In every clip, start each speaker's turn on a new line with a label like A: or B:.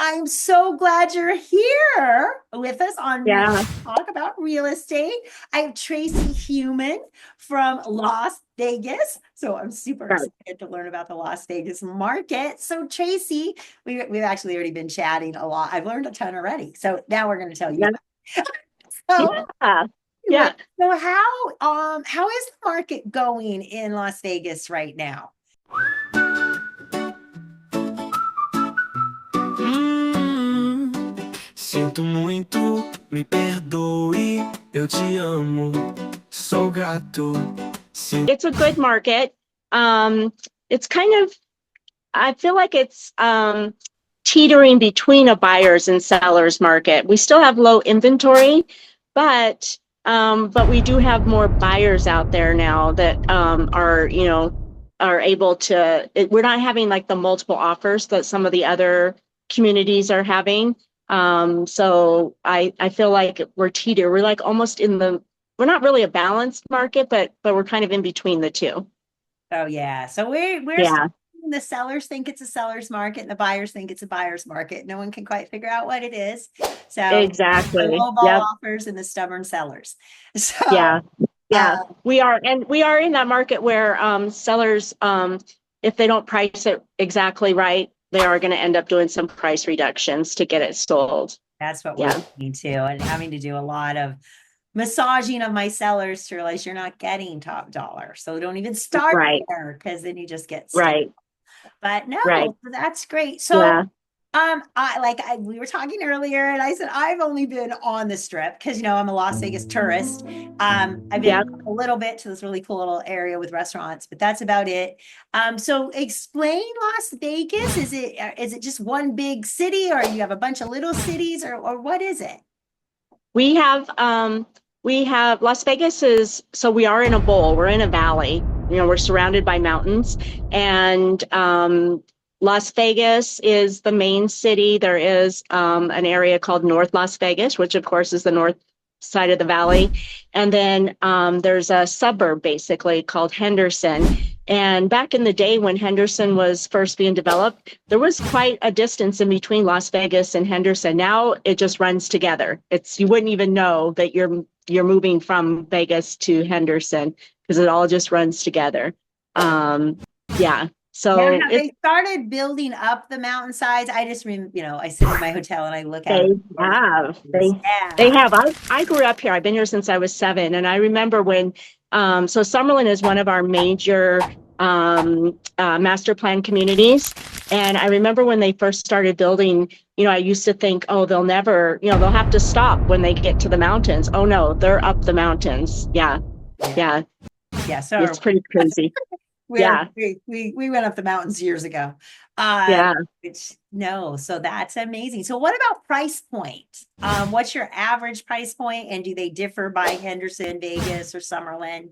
A: I'm so glad you're here with us on
B: Yeah.
A: Talk About Real Estate. I have Traci Human from Las Vegas. So I'm super
B: Right.
A: excited to learn about the Las Vegas market. So Traci, we've actually already been chatting a lot. I've learned a ton already. So now we're going to tell you.
B: Yeah.
A: So
B: Yeah.
A: anyway,
B: Yeah.
A: so how is the market going in Las Vegas right now?
C: Hum, Sinto muito, me perdoe, eu te amo, sou grato.
B: It's a good market. It's kind of, I feel like it's teetering between a buyer's and seller's market. We still have low inventory, but we do have more buyers out there now that are able to, we're not having like the multiple offers that some of the other communities are having. So I feel like we're like almost we're not really a balanced market, but we're kind of in between the two.
A: Oh yeah. So we're still
B: Yeah,
A: the sellers think it's a seller's market and the buyers think it's a buyer's market. No one can quite figure out what it is. So the
B: exactly.
A: low ball
B: Yep.
A: offers and the stubborn sellers. So
B: Yeah. Yeah. We are in that market where sellers, if they don't price it exactly right, they are going to end up doing some price reductions to get it sold.
A: that's what we're
B: Yeah.
A: doing too, and having to do a lot of massaging of my sellers to realize you're not getting top dollar. So don't even start
B: Right.
A: there because then you just get stuck.
B: Right.
A: But
B: Right.
A: no, that's great. So
B: Yeah.
A: we were talking earlier, and I said I've only been on the strip because I'm a Las Vegas tourist. I've
B: Yeah.
A: been a little bit to this really cool little area with restaurants, but that's about it. So explain Las Vegas. Is it just one big city, or you have a bunch of little cities, or what is it?
B: We have Las Vegas is, so we are in a bowl, we're in a valley, we're surrounded by mountains, and Las Vegas is the main city. There is an area called North Las Vegas, which of course is the north side of the valley. And then there's a suburb basically called Henderson. And back in the day when Henderson was first being developed, there was quite a distance in between Las Vegas and Henderson. Now it just runs together. You wouldn't even know that you're moving from Vegas to Henderson because it all just runs together. Yeah.
A: Now,
B: So
A: have they started building up the mountainsides? I just, I sit in my hotel and I look out.
B: they
A: Over
B: have.
A: the
B: They
A: yeah.
B: have. I grew up here. I've been here since I was 7. And I remember when, so Summerlin is one of our major master plan communities. And I remember when they first started building, I used to think, oh, they'll never, they'll have to stop when they get to the mountains. Oh, no, they're up the mountains. Yeah.
A: Yeah.
B: Yeah.
A: Yeah. So
B: It's pretty crazy. Yeah.
A: we went up the mountains years ago. Uh,
B: Yeah.
A: which no, so that's amazing. So what about price point? What's your average price point, and do they differ by Henderson, Vegas, or Summerlin?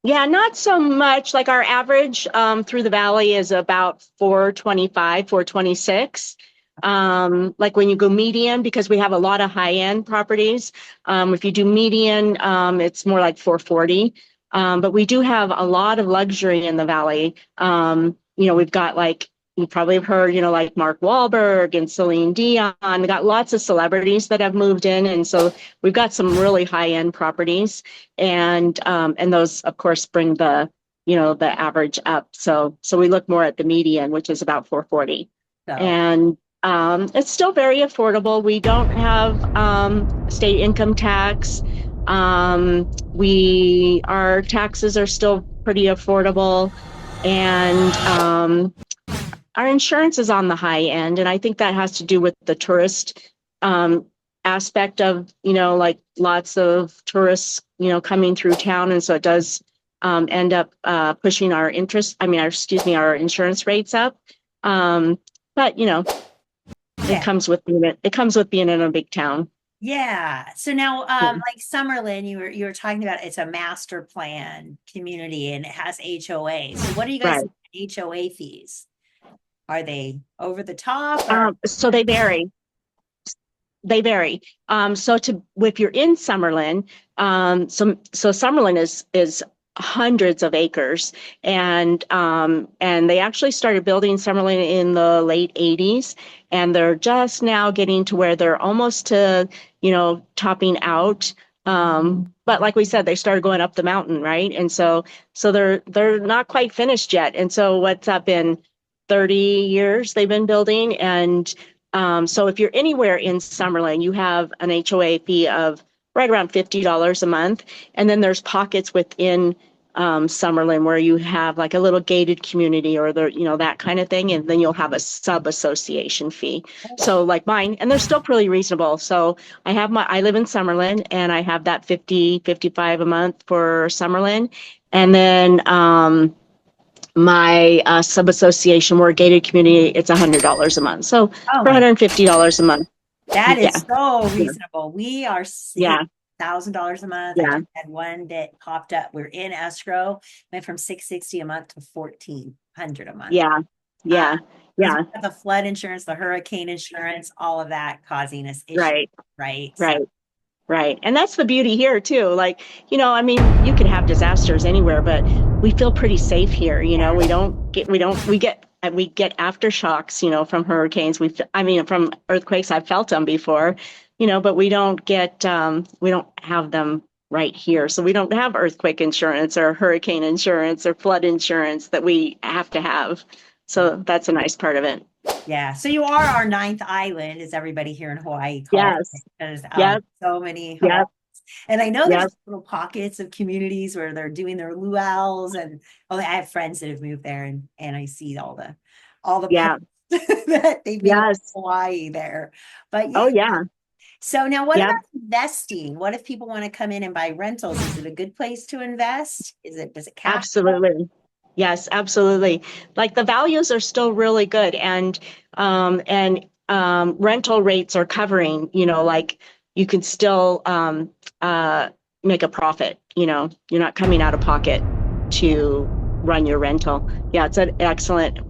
B: Yeah, not so much. Like our average through the valley is about 425, 426. Like when you go median, because we have a lot of high-end properties. If you do median, it's more like 440. But we do have a lot of luxury in the valley. We've got like you probably have heard, like Mark Wahlberg and Celine Dion. We got lots of celebrities that have moved in, and so we've got some really high-end properties, and those, of course, bring the average up. So we look more at the median, which is about 440,
A: So
B: and it's still very affordable. We don't have state income tax. Our taxes are still pretty affordable, and our insurance is on the high end, and I think that has to do with the tourist aspect of, like lots of tourists, coming through town, and so it does end up pushing our insurance rates up. But
A: yeah.
B: it comes with being in a big town.
A: Yeah. So now,
B: Yeah.
A: like Summerlin, you were talking about it's a master plan community and it has HOA. So what do you guys
B: Right.
A: think of HOA fees? Are they over the top or
B: So they vary. They vary. So if you're in Summerlin, so Summerlin is hundreds of acres, and they actually started building Summerlin in the late 80s, and they're just now getting to where they're almost to, topping out. But like we said, they started going up the mountain, right? And so they're not quite finished yet. And so what's that been 30 years they've been building? And so if you're anywhere in Summerlin, you have an HOA fee of right around $50 a month. And then there's pockets within Summerlin where you have like a little gated community or that kind of thing. And then you'll have a sub association fee. So like mine, and they're still pretty reasonable. So I live in Summerlin and I have that 55 a month for Summerlin. And then my sub association or gated community, it's $100 a month. So
A: Oh
B: for
A: my,
B: $150 a month.
A: that
B: Yeah.
A: is so reasonable. We are
B: Yeah.
A: $1,000 a month. I
B: Yeah.
A: just had one that popped up. We're in escrow, went from $660 a month to $1,400 a month.
B: Yeah. Yeah.
A: Uh,
B: Yeah.
A: We have the flood insurance, the hurricane insurance, all of that causing us issues,
B: Right.
A: right?
B: Right. Right. And that's the beauty here too. Like, I mean, you could have disasters anywhere, but we feel pretty safe here. We get aftershocks, from hurricanes. From earthquakes, I've felt them before, but we don't have them right here. So we don't have earthquake insurance or hurricane insurance or flood insurance that we have to have. So that's a nice part of it.
A: Yeah. So you are our ninth island, as everybody here in Hawaii calls
B: Yes.
A: it, because
B: Yep.
A: so many
B: Yep.
A: Hawaiians. And I know there's
B: Yep.
A: little pockets of communities where they're doing their luau's, and I have friends that have moved there, and I see all the
B: Yeah.
A: posts that they made in
B: Yes.
A: Hawaii there. But
B: Oh, yeah.
A: So now what
B: Yep.
A: about investing? What if people want to come in and buy rentals? Is it a good place to invest? Does it cash?
B: Absolutely. Yes, absolutely. Like the values are still really good, and rental rates are covering, like you can still make a profit, you're not coming out of pocket to run your rental. Yeah, it's an excellent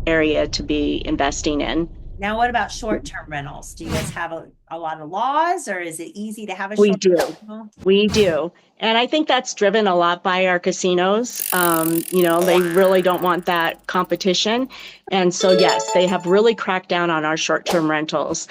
B: area to be investing in.
A: Now, what about short-term rentals? Do you guys have a lot of laws, or is it easy to have a
B: We
A: short-term
B: do.
A: rental?
B: We do. And I think that's driven a lot by our casinos. They really don't want that competition. And so, yes, they have really cracked down on our short-term rentals.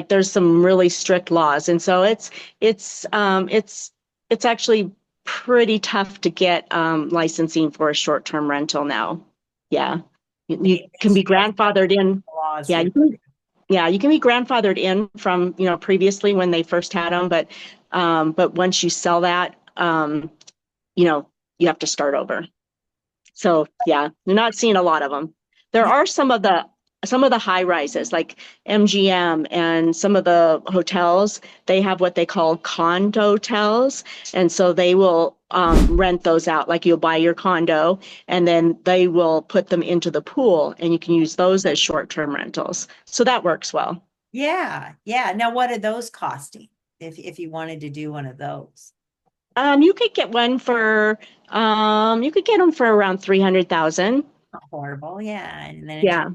B: There's some really strict laws. And so it's actually pretty tough to get licensing for a short-term rental now. Yeah. You can be grandfathered in.
A: Laws
B: Yeah,
A: here.
B: you can be grandfathered in from, previously when they first had them, but once you sell that, you have to start over. So yeah, you're not seeing a lot of them. There are some of the high rises like MGM and some of the hotels, they have what they call condo hotels. And so they will rent those out. Like you'll buy your condo and then they will put them into the pool and you can use those as short-term rentals. So that works well.
A: Yeah. Yeah. Now, what are those costing if you wanted to do one of those?
B: You could get one for, you could get them for around 300,000.
A: Not horrible. Yeah. And then
B: Yeah.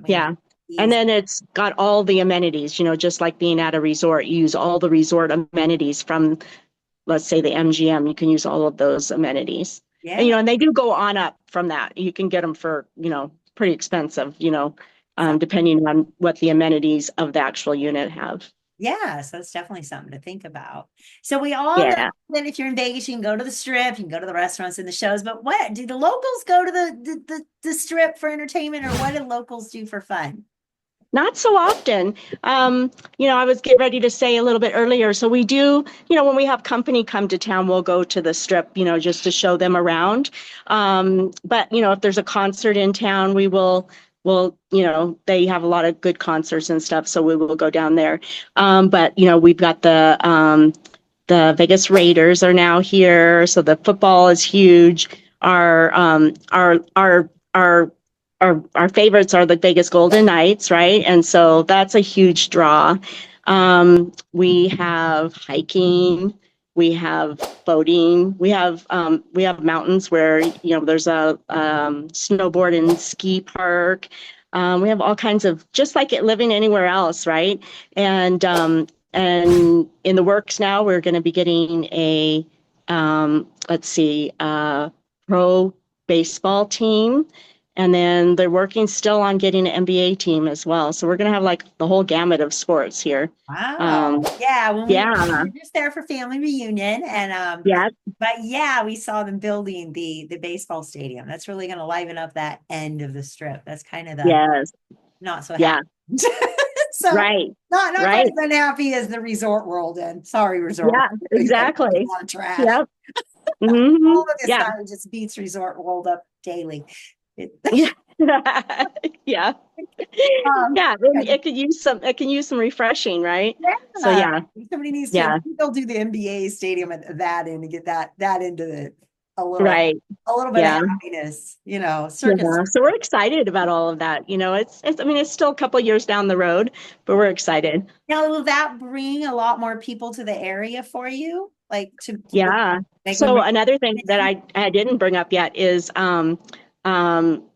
B: Yeah. And then it's got all the amenities, just like being at a resort, you use all the resort amenities from, let's say, the MGM. You can use all of those amenities.
A: Yeah.
B: And, and they do go on up from that. You can get them for, pretty expensive, depending on what the amenities of the actual unit have.
A: Yeah, so it's definitely something to think about. So we all know that if you're in Vegas, you can go to the strip, you can go to the restaurants and the shows, but what do the locals go to the strip for entertainment, or what do locals do for fun?
B: Not so often. I was getting ready to say a little bit earlier. So we do, when we have company come to town, we'll go to the strip, just to show them around. But, if there's a concert in town, they have a lot of good concerts and stuff. So we will go down there. But, we've got the Vegas Raiders are now here. So the football is huge. Our favorites are the Vegas Golden Knights, right? And so that's a huge draw. We have hiking, we have boating, we have mountains where there's a snowboard and ski park. We have all kinds of, just like it living anywhere else, right? And in the works now, we're going to be getting a let's see, pro baseball team. And then they're working still on getting an NBA team as well. So we're going to have like the whole gamut of sports here.
A: Wow. Yeah, when we
B: Yeah,
A: were just there for family reunion and
B: yeah,
A: but yeah, we saw them building the baseball stadium. That's really going to liven up that end of the strip. That's kind of the
B: yes,
A: not so
B: yeah,
A: happy. So
B: right,
A: not quite
B: right.
A: as unhappy as the resort world and sorry, resort
B: Yeah,
A: world. You guys make a
B: exactly.
A: lot of trash.
B: Yep. Hmm.
A: All of this
B: Yeah.
A: stuff just beats resort world up daily. It,
B: Yeah. Yeah.
A: um,
B: Yeah. And it can use some refreshing, right? So
A: yeah,
B: yeah.
A: somebody needs to.
B: Yeah.
A: They'll do the NBA stadium at that end to get that into the
B: Right.
A: a little bit of
B: Yeah.
A: happiness. You know, circus.
B: Yeah. So we're excited about all of that. You know, I mean, it's still a couple years down the road, but we're excited.
A: Now, will that bring a lot more people to the area for you? Like to
B: Yeah.
A: like when
B: So
A: we're
B: another thing that I didn't bring up yet is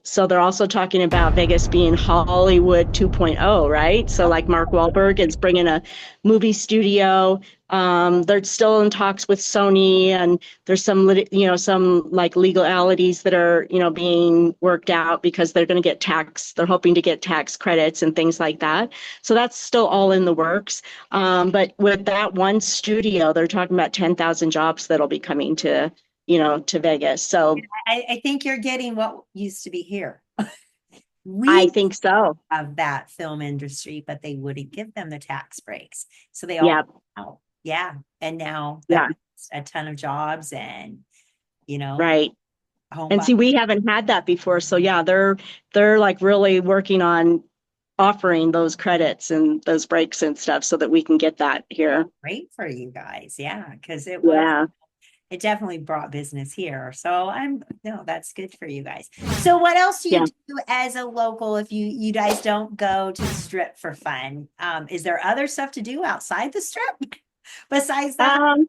B: so they're also talking about Vegas being Hollywood 2.0, right? So like Mark Wahlberg is bringing a movie studio. They're still in talks with Sony, and there's some like legalities that are, being worked out because they're hoping to get tax credits and things like that. So that's still all in the works. But with that one studio, they're talking about 10,000 jobs that'll be coming to Vegas. So
A: I think you're getting what used to be here.
B: I
A: We
B: think so.
A: have that film industry, but they wouldn't give them the tax breaks. So they all
B: Yeah.
A: out. Yeah. And now
B: Yeah.
A: that's a ton of jobs and
B: Right.
A: home
B: And see, we haven't had that before. So yeah, they're like really working on offering those credits and those breaks and stuff so that we can get that here.
A: great for you guys. Yeah. Because
B: Yeah.
A: it definitely brought business here. So no, that's good for you guys. So what else do you
B: Yeah.
A: do as a local if you guys don't go to the strip for fun? Is there other stuff to do outside the strip besides that?
B: Um,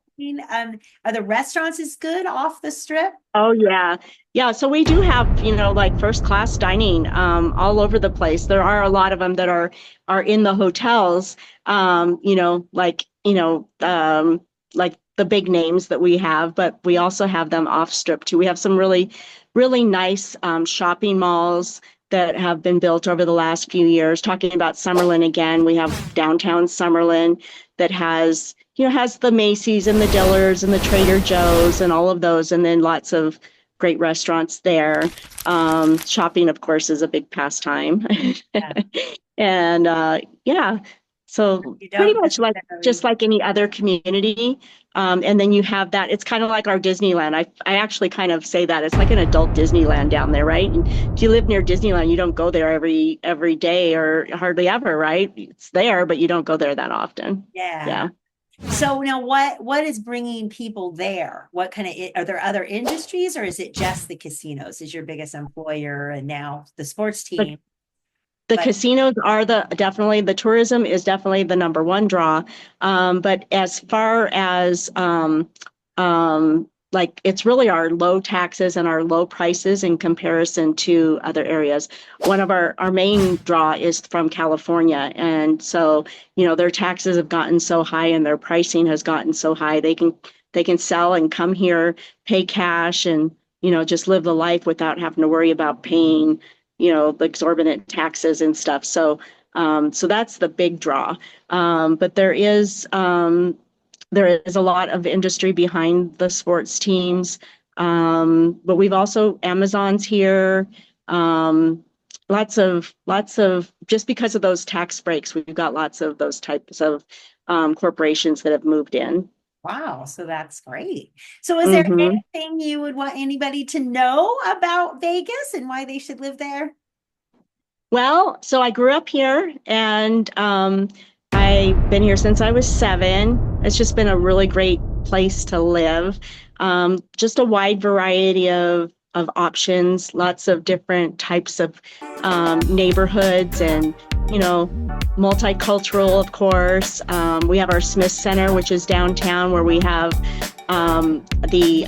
A: Are the restaurants as good off the strip?
B: oh yeah. Yeah. So we do have, like first class dining all over the place. There are a lot of them that are in the hotels, like the big names that we have, but we also have them off strip too. We have some really, really nice shopping malls that have been built over the last few years. Talking about Summerlin again, we have downtown Summerlin that has the Macy's and the Dillards and the Trader Joe's and all of those, and then lots of great restaurants there. Shopping, of course, is a big pastime.
A: Yeah.
B: And yeah, so
A: You
B: pretty
A: don't
B: much like just like any other community. And then you have that, it's kind of like our Disneyland. I actually kind of say that it's like an adult Disneyland down there, right? And if you live near Disneyland, you don't go there every day or hardly ever, right? It's there, but you don't go there that often.
A: Yeah.
B: Yeah.
A: So now what is bringing people there? What kind of are there other industries or is it just the casinos is your biggest employer and now the sports team?
B: The
A: But-
B: casinos are the tourism is definitely the number one draw. But as far as like it's really our low taxes and our low prices in comparison to other areas. One of our main draw is from California. And so, their taxes have gotten so high and their pricing has gotten so high. They can sell and come here, pay cash and, just live the life without having to worry about paying, the exorbitant taxes and stuff. So that's the big draw. But there is a lot of industry behind the sports teams. But we've also Amazon's here. Lots of just because of those tax breaks, we've got lots of those types of corporations that have moved in.
A: Wow, so that's great. So is there
B: Mhm.
A: anything you would want anybody to know about Vegas and why they should live there?
B: Well, so I grew up here and I've been here since I was 7. It's just been a really great place to live. Just a wide variety of options, lots of different types of neighborhoods and, multicultural, of course. We have our Smith Center, which is downtown, where we have the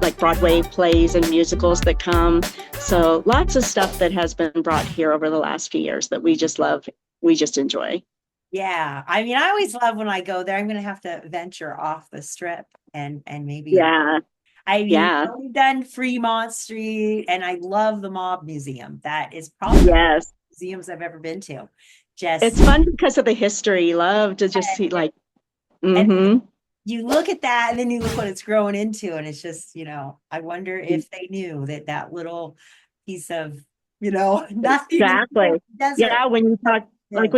B: like Broadway plays and musicals that come. So lots of stuff that has been brought here over the last few years that we just love. We just enjoy.
A: Yeah, I mean, I always love when I go there. I'm going to have to venture off the strip and maybe.
B: Yeah.
A: I mean,
B: Yeah.
A: we've done Fremont Street, and I love the Mob Museum. That is probably one of
B: Yes.
A: the museums I've ever been to.
B: It's fun because of the history. Love to just see like,
A: and you look at that, and then you look what it's growing into, and it's just, I wonder if they knew that little piece of, nothing.
B: Exactly.
A: Desert.
B: Yeah, when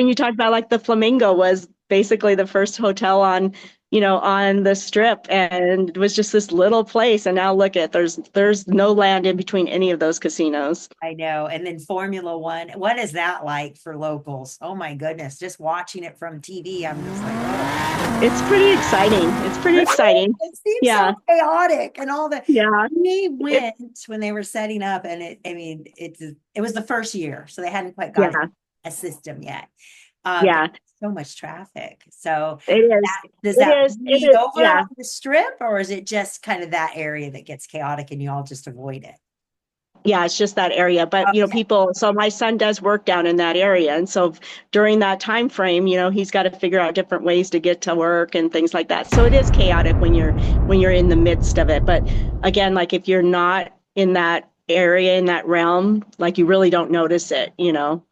B: you talk about like the Flamingo was basically the first hotel on, on the strip, and it was just this little place. And now look at there's no land in between any of those casinos.
A: I know. And then Formula One, what is that like for locals? Oh my goodness. Just watching it from TV, I'm just like, oh.
B: It's pretty exciting. It's pretty exciting.
A: It seems so chaotic and all the.
B: Yeah.
A: We went when they were setting up, and it was the first year, so they hadn't quite got a system yet. So much traffic. So
B: it is.
A: Does that bleed over
B: on
A: the strip, or is it just kind of that area that gets chaotic and you all just avoid it?
B: Yeah, it's just that area. But people, so my son does work down in that area. And so during that time frame, he's got to figure out different ways to get to work and things like that. So it is chaotic when you're in the midst of it. But again, like if you're not in that area, in that realm, like you really don't notice it,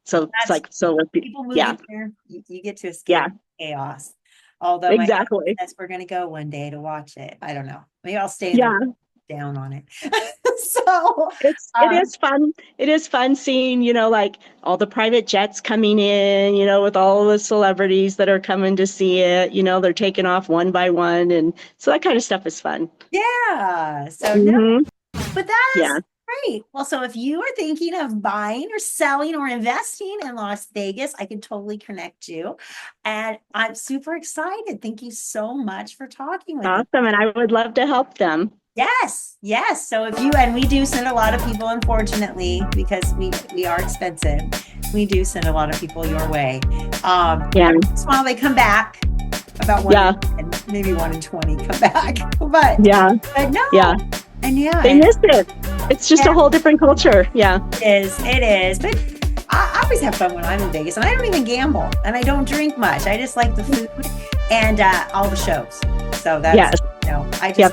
B: So it's like, so
A: people moving there, you get to escape chaos. Although
B: exactly,
A: we're going to go one day to watch it. I don't know. Maybe I'll stay down on it. So
B: it is fun. It is fun seeing, like all the private jets coming in, with all the celebrities that are coming to see it, they're taking off one by one. And so that kind of stuff is fun.
A: Yeah. So, but that is great. Well, so if you are thinking of buying or selling or investing in Las Vegas, I can totally connect you. And I'm super excited. Thank you so much for talking with me.
B: Awesome. And I would love to help them.
A: Yes. So we do send a lot of people, unfortunately, because we are expensive. We do send a lot of people your way. While they come back, about one, maybe 1 in 20 come back. But no. And
B: they missed it. It's just a whole different culture. Yeah.
A: It is. But I always have fun when I'm in Vegas, and I don't even gamble, and I don't drink much. I just like the food and all the shows. So that's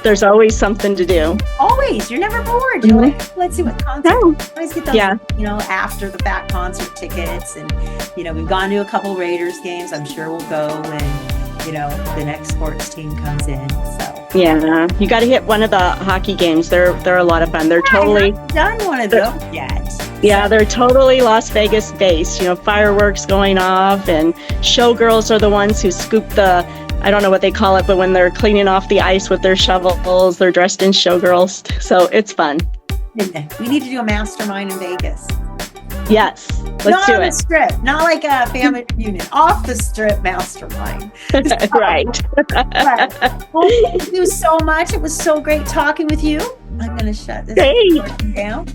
B: there's always something to do.
A: Always. You're never bored. You're like, let's see what concert. Always get those, after the fact concert tickets. And, we've gone to a couple Raiders games. I'm sure we'll go when, the next sports team comes in. So.
B: Yeah. You got to hit one of the hockey games. They're a lot of fun. They're totally.
A: I haven't done one of those yet.
B: Yeah, they're totally Las Vegas based, fireworks going off, and showgirls are the ones who scoop I don't know what they call it, but when they're cleaning off the ice with their shovels, they're dressed in showgirls. So it's fun.
A: We need to do a mastermind in Vegas.
B: Yes, let's do it.
A: Not on the strip, not like a family reunion, off the strip mastermind.
B: Right.
A: Well, thank you so much. It was so great talking with you. I'm going to shut this down.